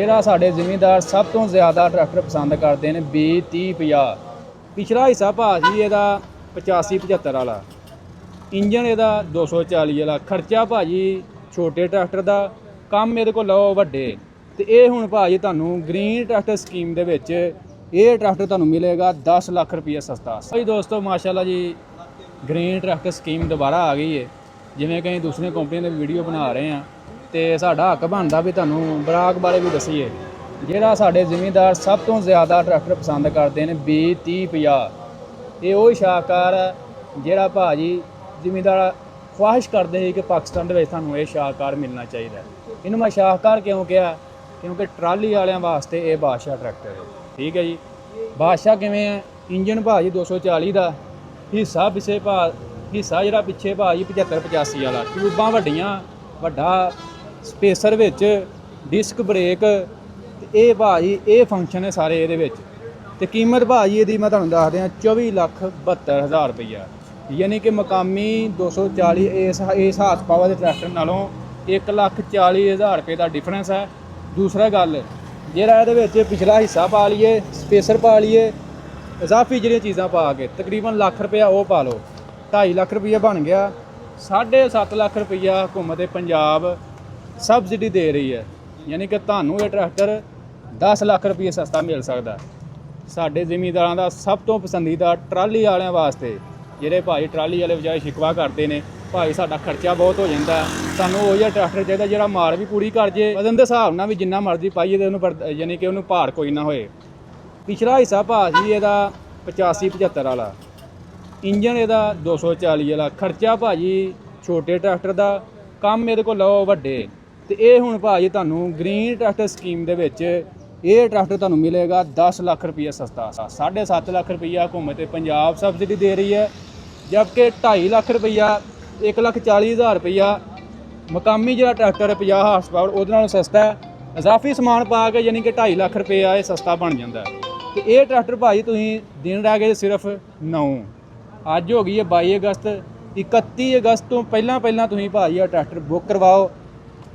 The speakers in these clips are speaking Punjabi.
ਜਿਹੜਾ ਸਾਡੇ ਜ਼ਿਮੀਂਦਾਰ ਸਭ ਤੋਂ ਜ਼ਿਆਦਾ ਟਰੈਕਟਰ ਪਸੰਦ ਕਰਦੇ ਨੇ 20 30 50। ਪਿਛਲਾ ਹਿੱਸਾ ਭਾਜੀ ਇਹਦਾ 85 75 ਵਾਲਾ, ਇੰਜਨ ਇਹਦਾ 240 ਵਾਲਾ। ਖਰਚਾ ਭਾਜੀ ਛੋਟੇ ਟਰੈਕਟਰ ਦਾ, ਕੰਮ ਇਹਦੇ ਕੋਲ ਲਓ ਵੱਡੇ। ਤੇ ਇਹ ਹੁਣ ਭਾਜੀ ਤੁਹਾਨੂੰ ਗ੍ਰੀਨ ਟਰੈਕਟਰ ਸਕੀਮ ਦੇ ਵਿੱਚ ਇਹ ਟਰੈਕਟਰ ਤੁਹਾਨੂੰ ਮਿਲੇਗਾ 10 ਲੱਖ ਰੁਪਏ ਸਸਤਾ। ਭਾਈ ਦੋਸਤੋ ਮਾਸ਼ਾਅੱਲਾ ਜੀ, ਗ੍ਰੀਨ ਟਰੈਕਟਰ ਸਕੀਮ ਦੁਬਾਰਾ ਆ ਗਈ ਹੈ। ਜਿਵੇਂ ਕਿ ਦੂਸਰੀਆਂ ਕੰਪਨੀਆਂ ਦੇ ਵੀਡੀਓ ਬਣਾ ਰਹੇ ਆ ਤੇ ਸਾਡਾ ਹੱਕ ਬਣਦਾ ਵੀ ਤੁਹਾਨੂੰ ਬਰਾਕ ਬਾਰੇ ਵੀ ਦੱਸੀਏ। ਜਿਹੜਾ ਸਾਡੇ ਜ਼ਿਮੀਂਦਾਰ ਸਭ ਤੋਂ ਜ਼ਿਆਦਾ ਟਰੈਕਟਰ ਪਸੰਦ ਕਰਦੇ ਨੇ 20 30 50, ਇਹ ਉਹ ਸ਼ਾਹਕਾਰ ਹੈ ਜਿਹੜਾ ਭਾਜੀ ਜ਼ਿਮੀਂਦਾਰ ਖੁਆਇਸ਼ ਕਰਦੇ ਸੀ ਕਿ ਪਾਕਿਸਤਾਨ ਦੇ ਵਿੱਚ ਤੁਹਾਨੂੰ ਇਹ ਸ਼ਾਹਕਾਰ ਮਿਲਣਾ ਚਾਹੀਦਾ। ਇਹਨੂੰ ਮੈਂ ਸ਼ਾਹਕਾਰ ਕਿਉਂ ਕਿਹਾ? ਕਿਉਂਕਿ ਟਰਾਲੀ ਵਾਲਿਆਂ ਵਾਸਤੇ ਇਹ ਬਾਦਸ਼ਾਹ ਟਰੈਕਟਰ ਹੈ। ਠੀਕ ਹੈ ਜੀ। ਬਾਦਸ਼ਾਹ ਕਿਵੇਂ ਹੈ? ਇੰਜਨ ਭਾਜੀ 240 ਦਾ, ਹਿੱਸਾ ਹਿੱਸਾ ਜਿਹੜਾ ਪਿੱਛੇ ਭਾਜੀ 75 85 ਵਾਲਾ, ਟਿਊਬਾਂ ਵੱਡੀਆਂ, ਵੱਡਾ ਸਪੇਸਰ ਵਿੱਚ, ਡਿਸਕ ਬ੍ਰੇਕ। ਇਹ ਭਾਜੀ ਇਹ ਫੰਕਸ਼ਨ ਹੈ ਸਾਰੇ ਇਹਦੇ ਵਿੱਚ। ਤੇ ਕੀਮਤ ਭਾਜੀ ਇਹਦੀ ਮੈਂ ਤੁਹਾਨੂੰ ਦੱਸ ਦਿਆਂ 24,72,000 ਰੁਪਈਆ, ਯਾਨੀ ਕਿ ਮਕਾਮੀ 240 ਇਸ ਹਾਰਸ ਪਾਵਰ ਦੇ ਟਰੈਕਟਰ ਨਾਲੋਂ 1,40,000 ਰੁਪਏ ਦਾ ਡਿਫਰੈਂਸ ਹੈ। ਦੂਸਰਾ ਗੱਲ, ਜਿਹੜਾ ਇਹਦੇ ਵਿੱਚ ਪਿਛਲਾ ਹਿੱਸਾ ਪਾ ਲਈਏ, ਸਪੇਸਰ ਪਾ ਲਈਏ, ਇਜ਼ਾਫੀ ਜਿਹੜੀਆਂ ਚੀਜ਼ਾਂ ਪਾ ਕੇ ਤਕਰੀਬਨ ਲੱਖ ਰੁਪਇਆ ਉਹ ਪਾ ਲਓ, 2.5 ਲੱਖ ਰੁਪਈਆ ਬਣ ਗਿਆ। 7.5 ਲੱਖ ਰੁਪਈਆ ਹੁਕੂਮਤ ਪੰਜਾਬ ਸਬਸਿਡੀ ਦੇ ਰਹੀ ਹੈ, ਯਾਨੀ ਕਿ ਤੁਹਾਨੂੰ ਇਹ ਟਰੈਕਟਰ 10 ਲੱਖ ਰੁਪਏ ਸਸਤਾ ਮਿਲ ਸਕਦਾ। ਸਾਡੇ ਜ਼ਿਮੀਂਦਾਰਾਂ ਦਾ ਸਭ ਤੋਂ ਪਸੰਦੀਦਾ ਟਰਾਲੀ ਵਾਲਿਆਂ ਵਾਸਤੇ, ਜਿਹੜੇ ਭਾਈ ਟਰਾਲੀ ਵਾਲੇ ਬਜਾਏ ਸ਼ਿਕਵਾ ਕਰਦੇ ਨੇ ਭਾਈ ਸਾਡਾ ਖਰਚਾ ਬਹੁਤ ਹੋ ਜਾਂਦਾ, ਸਾਨੂੰ ਉਹ ਜਿਹਾ ਟਰੈਕਟਰ ਚਾਹੀਦਾ ਜਿਹੜਾ ਮਾਰ ਵੀ ਪੂਰੀ ਕਰ ਜੇ, ਵਜ਼ਨ ਦੇ ਹਿਸਾਬ ਨਾਲ ਵੀ ਜਿੰਨਾ ਮਰਜ਼ੀ ਪਾਈਏ ਤੇ ਉਹਨੂੰ ਯਾਨੀ ਕਿ ਉਹਨੂੰ ਭਾਰ ਕੋਈ ਨਾ ਹੋਏ। ਪਿਛਲਾ ਹਿੱਸਾ ਭਾਜੀ ਇਹਦਾ 85 75 ਵਾਲਾ, ਇੰਜਨ ਇਹਦਾ 240 ਵਾਲਾ। ਖਰਚਾ ਭਾਜੀ ਛੋਟੇ ਟਰੈਕਟਰ ਦਾ, ਕੰਮ ਇਹਦੇ ਕੋਲ ਲਓ ਵੱਡੇ। ਤੇ ਇਹ ਹੁਣ ਭਾਜੀ ਤੁਹਾਨੂੰ ਗ੍ਰੀਨ ਟਰੈਕਟਰ ਸਕੀਮ ਦੇ ਵਿੱਚ ਇਹ ਟਰੈਕਟਰ ਤੁਹਾਨੂੰ ਮਿਲੇਗਾ 10 ਲੱਖ ਰੁਪਏ ਸਸਤਾ। 7.5 ਲੱਖ ਰੁਪਈਆ ਹੁਕੂਮਤ ਪੰਜਾਬ ਸਬਸਿਡੀ ਦੇ ਰਹੀ ਹੈ, ਜਦਕਿ 2.5 ਲੱਖ ਰੁਪਈਆ 1,40,000 ਰੁਪਈਆ ਮਕਾਮੀ ਜਿਹੜਾ ਟਰੈਕਟਰ ਹੈ 50 ਹਾਰਸ ਪਾਵਰ ਉਹਦੇ ਨਾਲੋਂ ਸਸਤਾ ਹੈ। ਇਜ਼ਾਫੀ ਸਮਾਨ ਪਾ ਕੇ ਯਾਨੀ ਕਿ 2.5 ਲੱਖ ਰੁਪਈਆ ਇਹ ਸਸਤਾ ਬਣ ਜਾਂਦਾ। ਤੇ ਇਹ ਟਰੈਕਟਰ ਭਾਜੀ ਤੁਸੀਂ ਦਿਨ ਰਹਿ ਗਏ ਸਿਰਫ 9, ਅੱਜ ਹੋ ਗਈ ਹੈ 22 ਅਗਸਤ। 31 ਅਗਸਤ ਤੋਂ ਪਹਿਲਾਂ ਤੁਸੀਂ ਭਾਜੀ ਇਹ ਟਰੈਕਟਰ ਬੁੱਕ ਕਰਵਾਓ।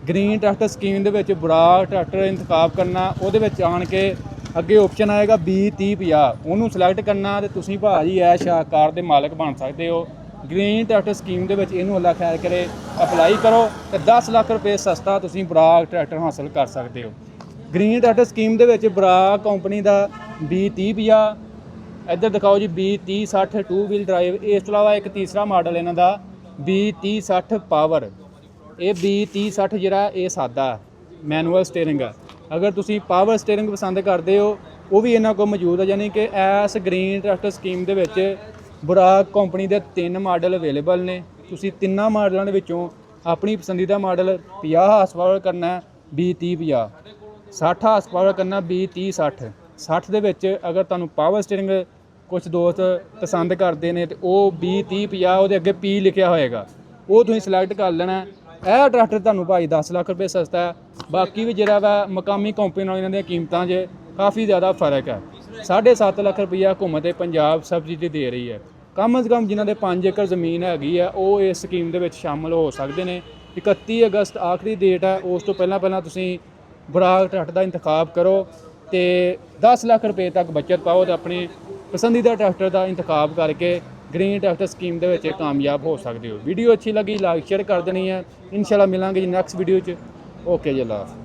ਗ੍ਰੀਨ ਟਰੈਕਟਰ ਸਕੀਮ ਦੇ ਵਿੱਚ ਬਰਾਕ ਟਰੈਕਟਰ ਇੰਤਖਾਬ ਕਰਨਾ, ਉਹਦੇ ਵਿੱਚ ਆਣ ਕੇ ਅੱਗੇ ਆਪਸ਼ਨ ਆਏਗਾ 20 30 50, ਉਹਨੂੰ ਸਿਲੈਕਟ ਕਰਨਾ ਤੇ ਤੁਸੀਂ ਭਾਜੀ ਇਹ ਸ਼ਾਹਕਾਰ ਦੇ ਮਾਲਕ ਬਣ ਸਕਦੇ ਹੋ। ਗ੍ਰੀਨ ਟਰੈਕਟਰ ਸਕੀਮ ਦੇ ਵਿੱਚ ਇਹਨੂੰ ਅੱਲਾ ਖੈਰ ਕਰੇ ਅਪਲਾਈ ਕਰੋ ਤੇ 10 ਲੱਖ ਰੁਪਏ ਸਸਤਾ ਤੁਸੀਂ ਬਰਾਕ ਟਰੈਕਟਰ ਹਾਸਲ ਕਰ ਸਕਦੇ ਹੋ। ਗ੍ਰੀਨ ਟਰੈਕਟਰ ਸਕੀਮ ਦੇ ਵਿੱਚ ਬਰਾਕ ਕੰਪਨੀ ਦਾ 20 30 50, ਇੱਧਰ ਦਿਖਾਓ ਜੀ 20 30 60 2 ਵੀਲ ਡਰਾਈਵ। ਇਸ ਤੋਂ ਇਲਾਵਾ ਇੱਕ ਤੀਸਰਾ ਮਾਡਲ ਇਹਨਾਂ ਦਾ 20 30 60 ਪਾਵਰ। ਇਹ 20 30 60 ਜਿਹੜਾ ਇਹ ਸਾਦਾ ਮੈਨੂਅਲ ਸਟੀਅਰਿੰਗ ਆ। ਅਗਰ ਤੁਸੀਂ ਪਾਵਰ ਸਟੀਅਰਿੰਗ ਪਸੰਦ ਕਰਦੇ ਹੋ ਉਹ ਵੀ ਇਹਨਾਂ ਕੋਲ ਮੌਜੂਦ ਹੈ, ਯਾਨੀ ਕਿ ਇਸ ਗ੍ਰੀਨ ਟਰੈਕਟਰ ਸਕੀਮ ਦੇ ਵਿੱਚ ਬਰਾਕ ਕੰਪਨੀ ਦੇ 3 ਮਾਡਲ ਅਵੇਲੇਬਲ ਨੇ। ਤੁਸੀਂ ਤਿੰਨਾਂ ਮਾਡਲਾਂ ਦੇ ਵਿੱਚੋਂ ਆਪਣੀ ਪਸੰਦੀਦਾ ਮਾਡਲ 50 ਹਾਰਸ ਪਾਵਰ ਕਰਨਾ 20 30 50, 60 ਹਾਰਸ ਪਾਵਰ ਕਰਨਾ 20 30 60। 60 ਦੇ ਵਿੱਚ ਅਗਰ ਤੁਹਾਨੂੰ ਪਾਵਰ ਸਟੀਅਰਿੰਗ ਕੁਝ ਦੋਸਤ ਪਸੰਦ ਕਰਦੇ ਨੇ ਤੇ ਉਹ 20 30 50 ਉਹਦੇ ਅੱਗੇ P ਲਿਖਿਆ ਹੋਏਗਾ, ਉਹ ਤੁਸੀਂ ਸਿਲੈਕਟ ਕਰ ਲੈਣਾ। ਇਹ ਟਰੈਕਟਰ ਤੁਹਾਨੂੰ ਭਾਈ 10 ਲੱਖ ਰੁਪਏ ਸਸਤਾ ਹੈ। ਬਾਕੀ ਵੀ ਜਿਹੜਾ ਵਾ ਮਕਾਮੀ ਕੰਪਨੀ ਨਾਲ ਇਹਨਾਂ ਦੀਆਂ ਕੀਮਤਾਂ 'ਚ ਕਾਫੀ ਜ਼ਿਆਦਾ ਫਰਕ ਹੈ। 7.5 ਲੱਖ ਰੁਪਈਆ ਹੁਕੂਮਤ ਪੰਜਾਬ ਸਬਸਿਡੀ ਦੇ ਰਹੀ ਹੈ। ਕਮ ਅਜ਼ ਕਮ ਜਿਨ੍ਹਾਂ ਦੇ 5 ਏਕੜ ਜ਼ਮੀਨ ਹੈਗੀ ਆ ਉਹ ਇਸ ਸਕੀਮ ਦੇ ਵਿੱਚ ਸ਼ਾਮਲ ਹੋ ਸਕਦੇ ਨੇ। 31 ਅਗਸਤ ਆਖਰੀ ਡੇਟ ਹੈ, ਉਸ ਤੋਂ ਪਹਿਲਾਂ ਤੁਸੀਂ ਬਰਾਕ ਟਰੈਕਟਰ ਦਾ ਇੰਤਖਾਬ ਕਰੋ ਤੇ 10 ਲੱਖ ਰੁਪਏ ਤੱਕ ਬਚਤ ਪਾਓ ਤੇ ਆਪਣੇ ਪਸੰਦੀਦਾ ਟਰੈਕਟਰ ਦਾ ਇੰਤਖਾਬ ਕਰਕੇ ਗ੍ਰੀਨ ਟਰੈਕਟਰ ਸਕੀਮ ਦੇ ਵਿੱਚ ਕਾਮਯਾਬ ਹੋ ਸਕਦੇ ਹੋ। ਵੀਡੀਓ ਅੱਛੀ ਲੱਗੀ ਲਾਈਕ ਸ਼ੇਅਰ ਕਰ ਦੇਣੀ ਹੈ। ਇਨਸ਼ਾਅੱਲਾ ਮਿਲਾਂਗੇ ਜੀ ਨੈਕਸਟ ਵੀਡੀਓ 'ਚ। ਓਕੇ ਜੀ, ਅੱਲਾ ਹਾਫਿਜ਼।